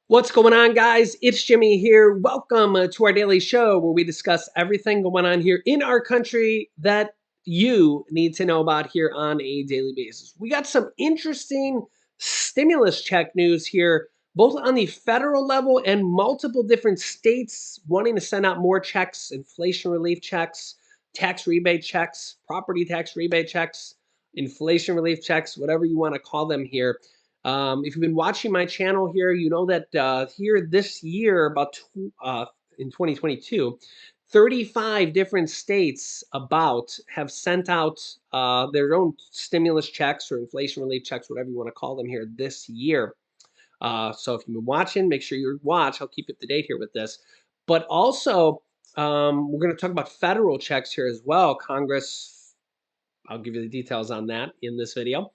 What's going on, guys? It's Jimmy here. Welcome to our daily show where we discuss everything going on here in our country that you need to know about here on a daily basis. We got some interesting stimulus check news here, both on the federal level and multiple different states wanting to send out more checks, inflation relief checks, tax rebate checks, property tax rebate checks, inflation relief checks, whatever you want to call them here. If you've been watching my channel here, you know that here this year, in 2022, 35 different states have sent out their own stimulus checks or inflation relief checks, whatever you want to call them here this year. So if you've been watching, make sure you watch. I'll keep you up to date here with this. But also, we're going to talk about federal checks here as well. I'll give you the details on that in this video.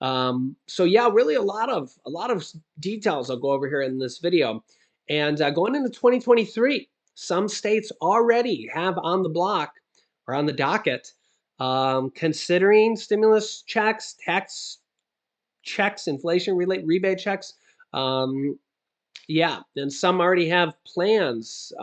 So yeah, really a lot of details I'll go over here in this video. And going into 2023, some states already have on the block or on the docket considering stimulus checks, tax checks, inflation rebate checks. Um, yeah, and some already have plans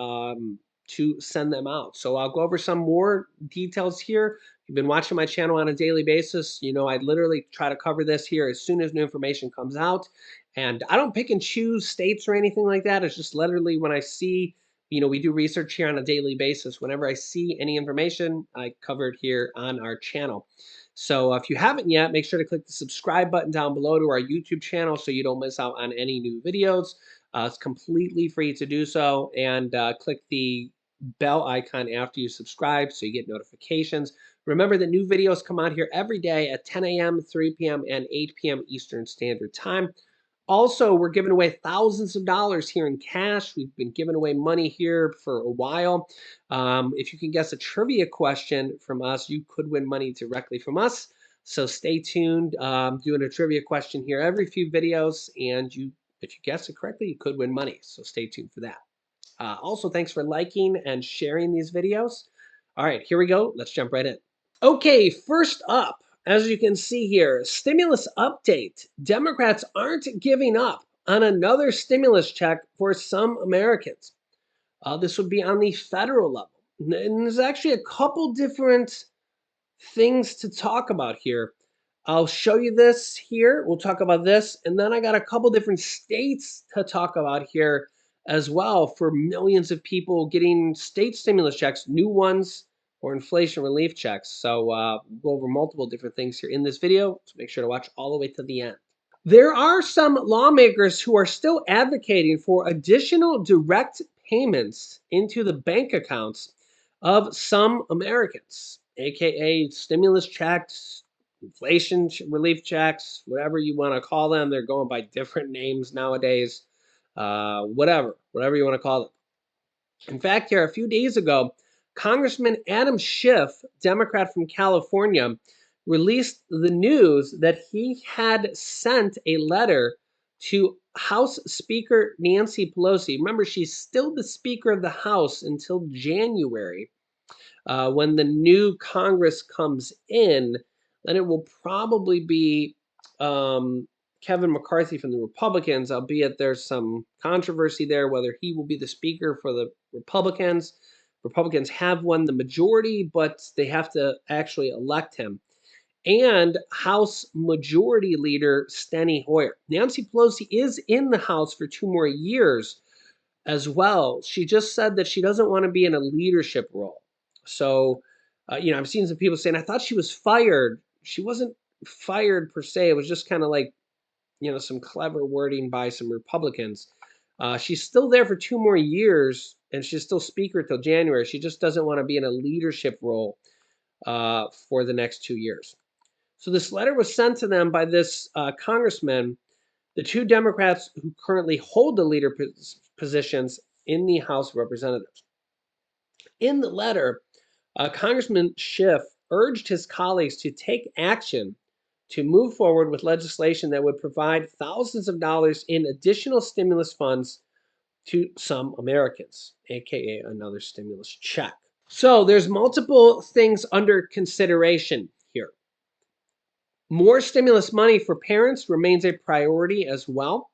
to send them out. So I'll go over some more details here. If you've been watching my channel on a daily basis, you know I literally try to cover this here as soon as new information comes out. And I don't pick and choose states or anything like that. It's just literally when I see, we do research here on a daily basis. Whenever I see any information, I cover it here on our channel. So if you haven't yet, make sure to click the subscribe button down below to our YouTube channel so you don't miss out on any new videos. It's completely free to do so, and click the bell icon after you subscribe so you get notifications. Remember that new videos come out here every day at 10 a.m., 3 p.m., and 8 p.m. Eastern Standard Time. Also, we're giving away thousands of dollars here in cash. We've been giving away money here for a while. If you can guess a trivia question from us, you could win money directly from us. So stay tuned. Doing a trivia question here every few videos, and if you guess it correctly, you could win money. So stay tuned for that. Also, thanks for liking and sharing these videos. All right, here we go. Let's jump right in. Okay, first up, as you can see here, stimulus update. Democrats aren't giving up on another stimulus check for some Americans. This would be on the federal level. And there's actually a couple different things to talk about here. I'll show you this here. We'll talk about this. And then I got a couple different states to talk about here as well for millions of people getting state stimulus checks, new ones, or inflation relief checks. So we'll go over multiple different things here in this video. So make sure to watch all the way to the end. There are some lawmakers who are still advocating for additional direct payments into the bank accounts of some Americans, aka stimulus checks, inflation relief checks, whatever you want to call them. They're going by different names nowadays. Whatever you want to call them. In fact, here a few days ago, Congressman Adam Schiff, Democrat from California, released the news that he had sent a letter to House Speaker Nancy Pelosi. Remember, she's still the Speaker of the House until January. When the new Congress comes in, then it will probably be Kevin McCarthy from the Republicans, albeit there's some controversy there whether he will be the Speaker for the Republicans. Republicans have won the majority, but they have to actually elect him. And House Majority Leader Steny Hoyer. Nancy Pelosi is in the House for 2 more years as well. She just said that she doesn't want to be in a leadership role. So, I've seen some people saying, I thought she was fired. She wasn't fired per se. It was just kind of like, some clever wording by some Republicans. She's still there for 2 more years, and she's still Speaker till January. She just doesn't want to be in a leadership role for the next 2 years. So this letter was sent to them by this congressman, the 2 Democrats who currently hold the leader positions in the House of Representatives. In the letter, Congressman Schiff urged his colleagues to take action to move forward with legislation that would provide thousands of dollars in additional stimulus funds to some Americans, aka another stimulus check. So there's multiple things under consideration here. More stimulus money for parents remains a priority as well.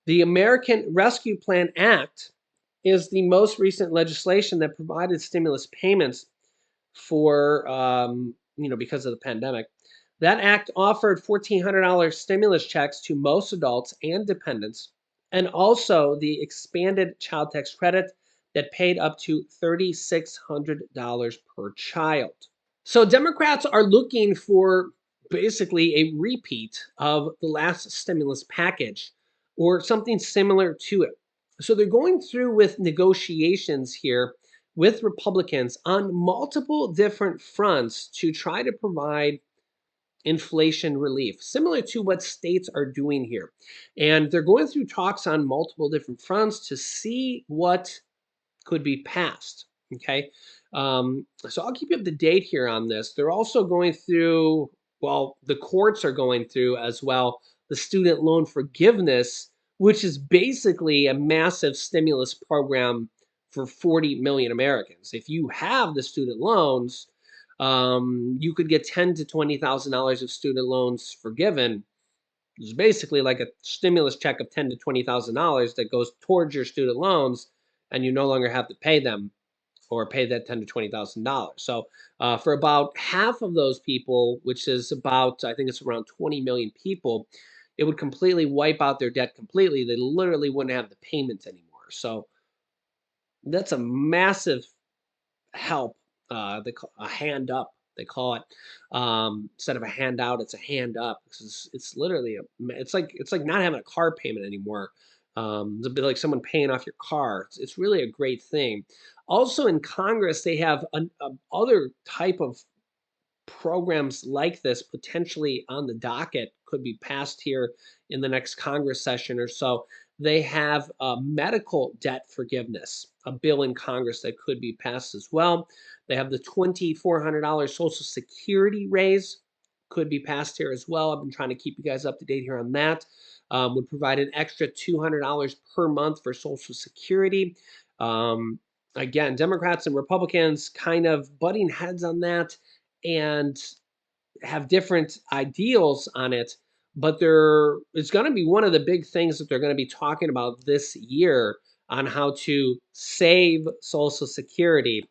The American Rescue Plan Act is the most recent legislation that provided stimulus payments for, because of the pandemic. That act offered $1,400 stimulus checks to most adults and dependents, and also the expanded child tax credit that paid up to $3,600 per child. So Democrats are looking for basically a repeat of the last stimulus package or something similar to it. So they're going through with negotiations here with Republicans on multiple different fronts to try to provide inflation relief, similar to what states are doing here. And they're going through talks on multiple different fronts to see what could be passed. Okay. So I'll keep you up to date here on this. They're also going through, well, the courts are going through as well, the student loan forgiveness, which is basically a massive stimulus program for 40 million Americans. If you have the student loans, you could get ten to $20,000 of student loans forgiven. It's basically like a stimulus check of ten to $20,000 that goes towards your student loans, and you no longer have to pay them or pay that ten to $20,000. So for about half of those people, which is about, I think it's around 20 million people, it would completely wipe out their debt completely. They literally wouldn't have the payments anymore. So that's a massive help. A hand up, they call it. Instead of a handout, it's a hand up. It's literally it's like not having a car payment anymore. It's a bit like someone paying off your car. It's really a great thing. Also in Congress, they have a other type of programs like this potentially on the docket, could be passed here in the next Congress session or so. They have medical debt forgiveness, a bill in Congress that could be passed as well. They have the $2,400 Social Security raise, could be passed here as well. I've been trying to keep you guys up to date here on that. Would provide an extra $200 per month for Social Security. Um, Again, Democrats and Republicans kind of butting heads on that and have different ideals on it, but there is going to be one of the big things that they're going to be talking about this year on how to save Social Security,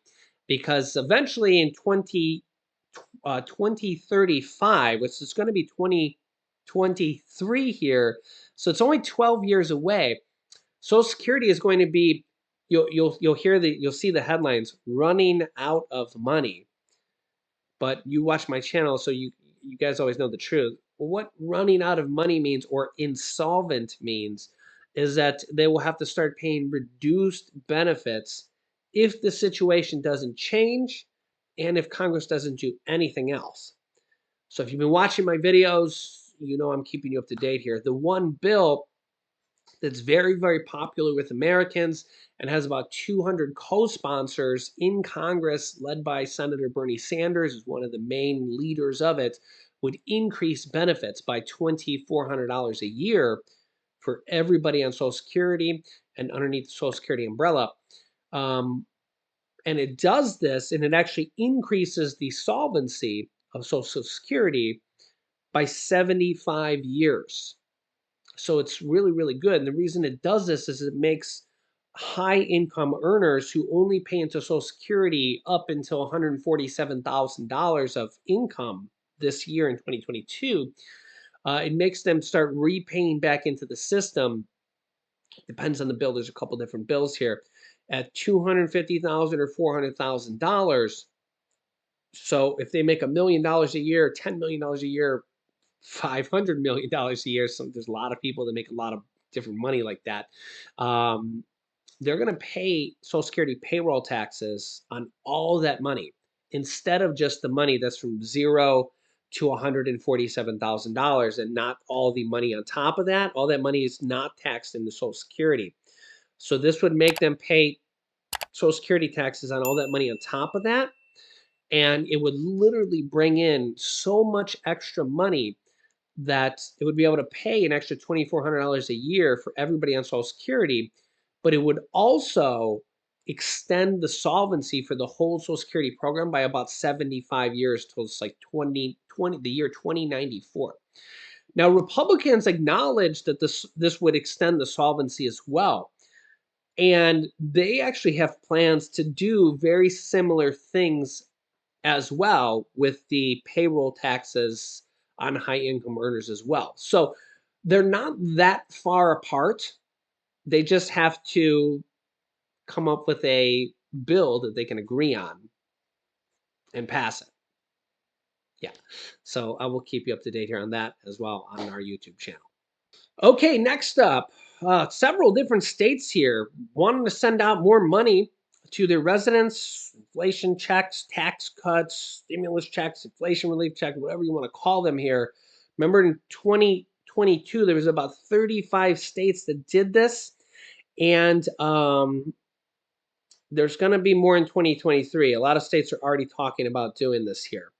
because eventually in 2035, which is going to be 2023 here, so it's only 12 years away. Social Security is going to be, you'll see the headlines, running out of money. But you watch my channel, so you guys always know the truth. What running out of money means, or insolvent means, is that they will have to start paying reduced benefits if the situation doesn't change and if Congress doesn't do anything else. So if you've been watching my videos, you know I'm keeping you up to date here. The one bill that's very, very popular with Americans and has about 200 co-sponsors in Congress, led by Senator Bernie Sanders, is one of the main leaders of it, would increase benefits by $2,400 a year for everybody on Social Security and underneath the Social Security umbrella. Um, and it does this, and it actually increases the solvency of Social Security by 75 years. So it's really, really good. And the reason it does this is it makes high income earners who only pay into Social Security up until $147,000 of income this year in 2022, it makes them start repaying back into the system. Depends on the bill. There's a couple different bills here at $250,000 or $400,000. So if they make $1 million a year, $10 million a year, $500 million a year. So there's a lot of people that make a lot of different money like that. Um, they're going to pay Social Security payroll taxes on all that money instead of just the money that's from zero to $147,000, and not all the money on top of that. All that money is not taxed into Social Security. So this would make them pay Social Security taxes on all that money on top of that. And it would literally bring in so much extra money that it would be able to pay an extra $2,400 a year for everybody on Social Security, but it would also extend the solvency for the whole Social Security program by about 75 years till it's like the year 2094. Now, Republicans acknowledge that this would extend the solvency as well. And they actually have plans to do very similar things as well with the payroll taxes on high income earners as well. So they're not that far apart. They just have to come up with a bill that they can agree on and pass it. Yeah. So I will keep you up to date here on that as well on our YouTube channel. Okay, next up, several different states here wanting to send out more money to their residents, inflation checks, tax cuts, stimulus checks, inflation relief checks, whatever you want to call them here. Remember in 2022, there was about 35 states that did this, and there's going to be more in 2023. A lot of states are already talking about doing this here.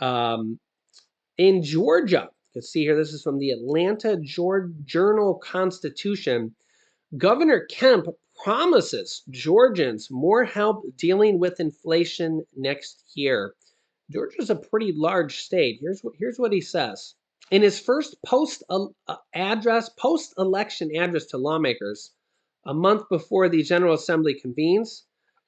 Um, in Georgia, you can see here, this is from the Atlanta Journal Constitution. Governor Kemp promises Georgians more help dealing with inflation next year. Georgia's a pretty large state. Here's what he says. In his first post-election address to lawmakers, a month before the General Assembly convenes,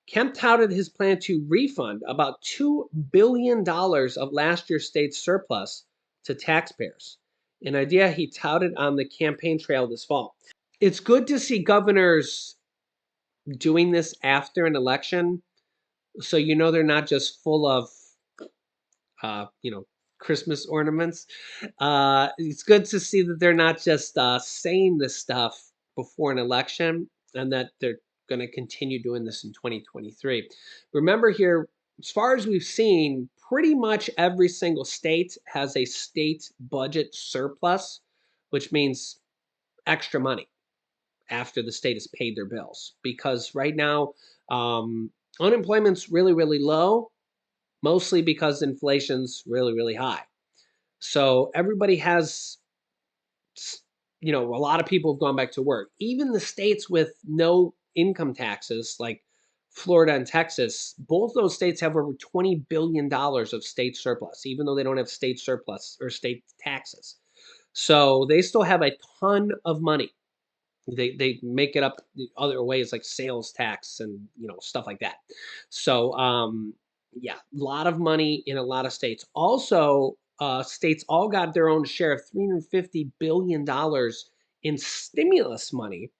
Kemp touted his plan to refund about $2 billion of last year's state surplus to taxpayers, an idea he touted on the campaign trail this fall. It's good to see governors doing this after an election, so they're not just full of uh, you know, Christmas ornaments. It's good to see that they're not just saying this stuff before an election and that they're going to continue doing this in 2023. Remember here, as far as we've seen, pretty much every single state has a state budget surplus, which means extra money after the state has paid their bills. Because right now, unemployment's really, really low, mostly because inflation's really, really high. So everybody has, a lot of people have gone back to work. Even the states with no income taxes, like Florida and Texas, both those states have over $20 billion of state surplus, even though they don't have state surplus or state taxes. So they still have a ton of money. They make it up the other ways like sales tax and stuff like that. So yeah, a lot of money in a lot of states. Also, states all got their own share of $350 billion in stimulus money.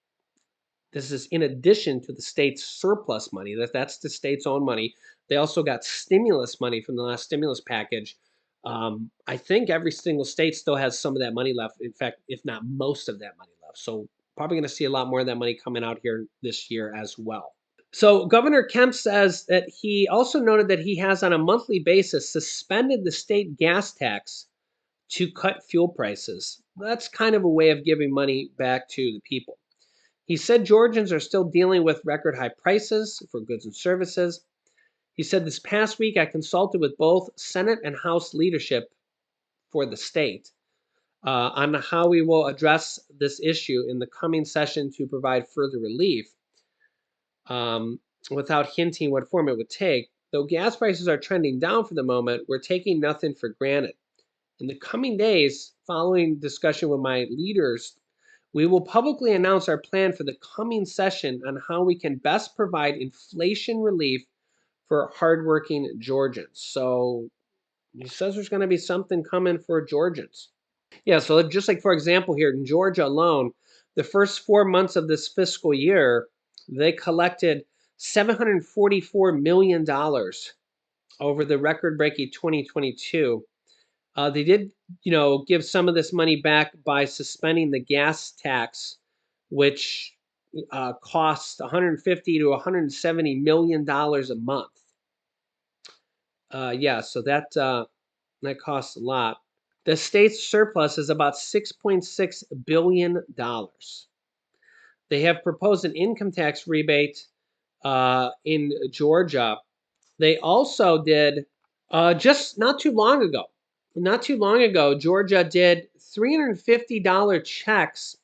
This is in addition to the state's surplus money. That's the state's own money. They also got stimulus money from the last stimulus package. I think every single state still has some of that money left. In fact, if not most of that money left. So probably going to see a lot more of that money coming out here this year as well. So Governor Kemp says that he also noted that he has on a monthly basis suspended the state gas tax to cut fuel prices. That's kind of a way of giving money back to the people. He said Georgians are still dealing with record high prices for goods and services. He said this past week I consulted with both Senate and House leadership for the state on how we will address this issue in the coming session to provide further relief. Without hinting what form it would take, though gas prices are trending down for the moment, we're taking nothing for granted. In the coming days, following discussion with my leaders, we will publicly announce our plan for the coming session on how we can best provide inflation relief for hardworking Georgians. So he says there's going to be something coming for Georgians. Yeah, so just like, for example, here in Georgia alone, the first 4 months of this fiscal year, they collected $744 million over the record-breaking 2022. They did, give some of this money back by suspending the gas tax, which costs 150 to 170 million dollars a month. Yeah, so that costs a lot. The state's surplus is about $6.6 billion. They have proposed an income tax rebate in Georgia. They also did just not too long ago, Georgia did $350 checks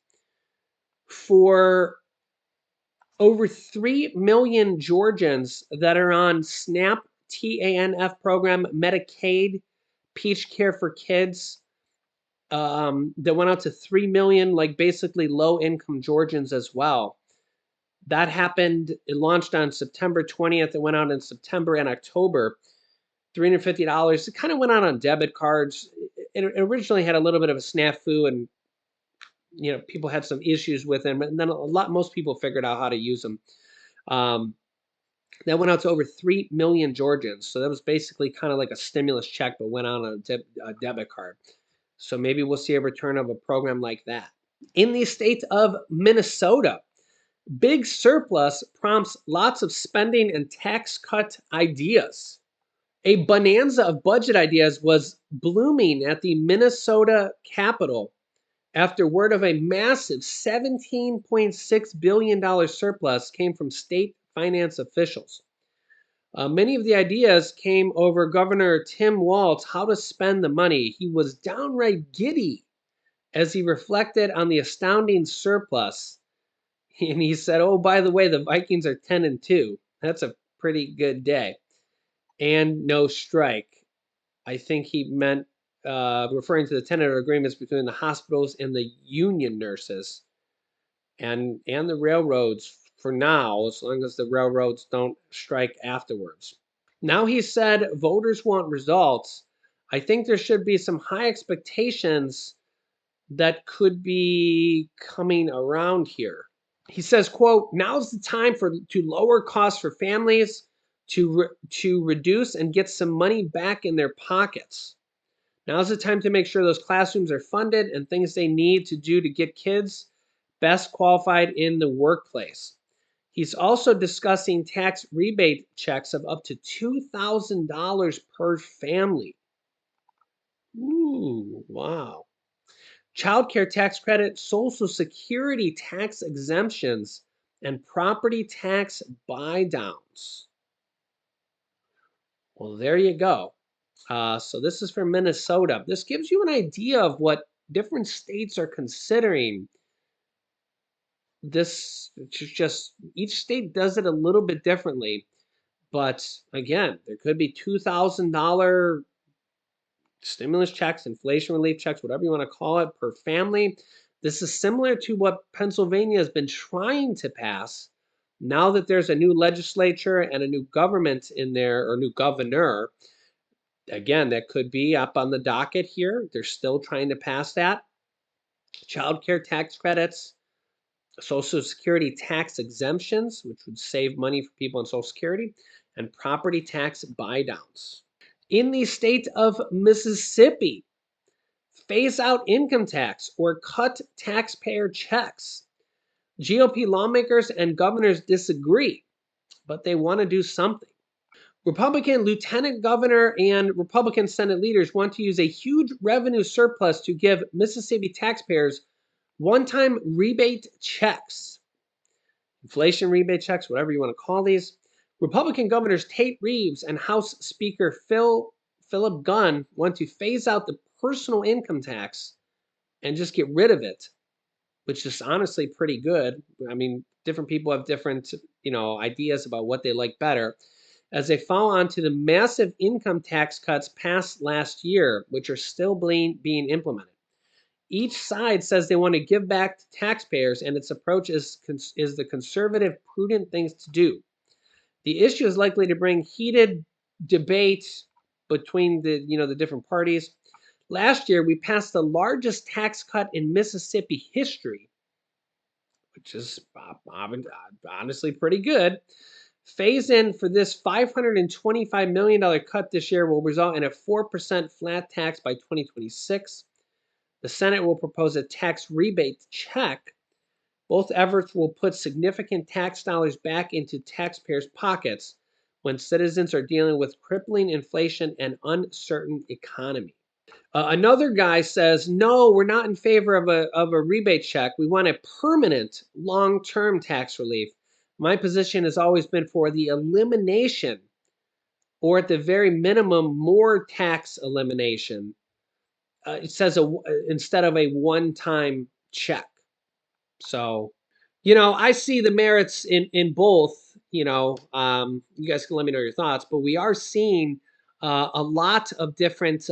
for over 3 million Georgians that are on SNAP, TANF program, Medicaid, Peach Care for Kids, that went out to 3 million, like basically low income Georgians as well. That happened, it launched on September 20th. It went out in September and October. $350. It kind of went out on debit cards. It originally had a little bit of a snafu, and people had some issues with them, and then most people figured out how to use them. That went out to over 3 million Georgians. So that was basically kind of like a stimulus check, but went on a debit card. So maybe we'll see a return of a program like that. In the state of Minnesota, big surplus prompts lots of spending and tax cut ideas. A bonanza of budget ideas was blooming at the Minnesota Capitol after word of a massive $17.6 billion surplus came from state finance officials. Many of the ideas came over Governor Tim Walz how to spend the money. He was downright giddy as he reflected on the astounding surplus. And he said, oh, by the way, the Vikings are 10-2. That's a pretty good day. And no strike. I think he meant referring to the tentative agreements between the hospitals and the union nurses and the railroads for now, as long as the railroads don't strike afterwards. Now he said voters want results. I think there should be some high expectations that could be coming around here. He says, quote, now's the time to lower costs for families, to reduce and get some money back in their pockets. Now's the time to make sure those classrooms are funded and things they need to do to get kids best qualified in the workplace. He's also discussing tax rebate checks of up to $2,000 per family. Ooh, wow. Child care tax credit, Social Security tax exemptions, and property tax buy downs. Well, there you go. So this is for Minnesota. This gives you an idea of what different states are considering. This just each state does it a little bit differently, but again, there could be $2,000 stimulus checks, inflation relief checks, whatever you want to call it, per family. This is similar to what Pennsylvania has been trying to pass. Now that there's a new legislature and a new government in there, or new governor, again, that could be up on the docket here. They're still trying to pass that. Child care tax credits, Social Security tax exemptions, which would save money for people on Social Security, and property tax buy downs. In the state of Mississippi, phase out income tax or cut taxpayer checks. GOP lawmakers and governors disagree, but they want to do something. Republican lieutenant governor and Republican Senate leaders want to use a huge revenue surplus to give Mississippi taxpayers one-time rebate checks, inflation rebate checks, whatever you want to call these. Republican governors Tate Reeves and House Speaker Philip Gunn want to phase out the personal income tax and just get rid of it, which is honestly pretty good. I mean, different people have different, ideas about what they like better, as they follow on to the massive income tax cuts passed last year, which are still being implemented. Each side says they want to give back to taxpayers, and its approach is the conservative, prudent things to do. The issue is likely to bring heated debate between the different parties. Last year, we passed the largest tax cut in Mississippi history, which is honestly pretty good. Phase in for this $525 million cut this year will result in a 4% flat tax by 2026. The Senate will propose a tax rebate check. Both efforts will put significant tax dollars back into taxpayers' pockets when citizens are dealing with crippling inflation and uncertain economy. Another guy says, no, we're not in favor of a rebate check. We want a permanent long-term tax relief. My position has always been for the elimination, or at the very minimum, more tax elimination. It says instead of a one-time check. So, I see the merits in both. You guys can let me know your thoughts, but we are seeing a lot of different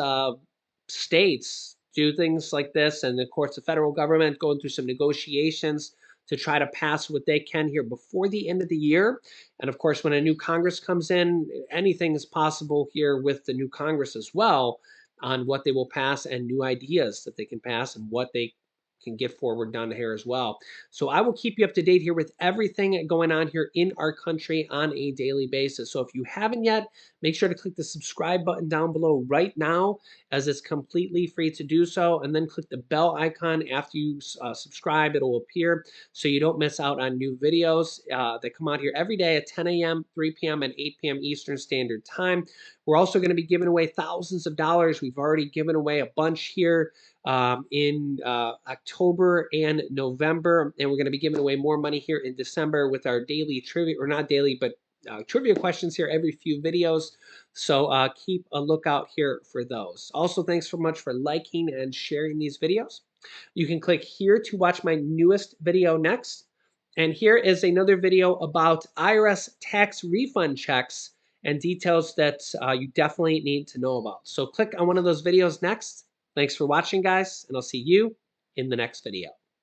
states do things like this, and of course the federal government going through some negotiations to try to pass what they can here before the end of the year. And of course, when a new Congress comes in, anything is possible here with the new Congress as well on what they will pass and new ideas that they can pass and what they can get forward down here as well. So I will keep you up to date here with everything going on here in our country on a daily basis. So if you haven't yet, make sure to click the subscribe button down below right now, as it's completely free to do so. And then click the bell icon after you subscribe. It'll appear so you don't miss out on new videos that come out here every day at 10 a.m., 3 p.m., and 8 p.m. Eastern Standard Time. We're also going to be giving away thousands of dollars. We've already given away a bunch here in October and November, and we're going to be giving away more money here in December with our daily trivia, or not daily, but trivia questions here every few videos. So keep a lookout here for those. Also, thanks so much for liking and sharing these videos. You can click here to watch my newest video next. And here is another video about IRS tax refund checks and details that you definitely need to know about. So click on one of those videos next. Thanks for watching, guys, and I'll see you in the next video.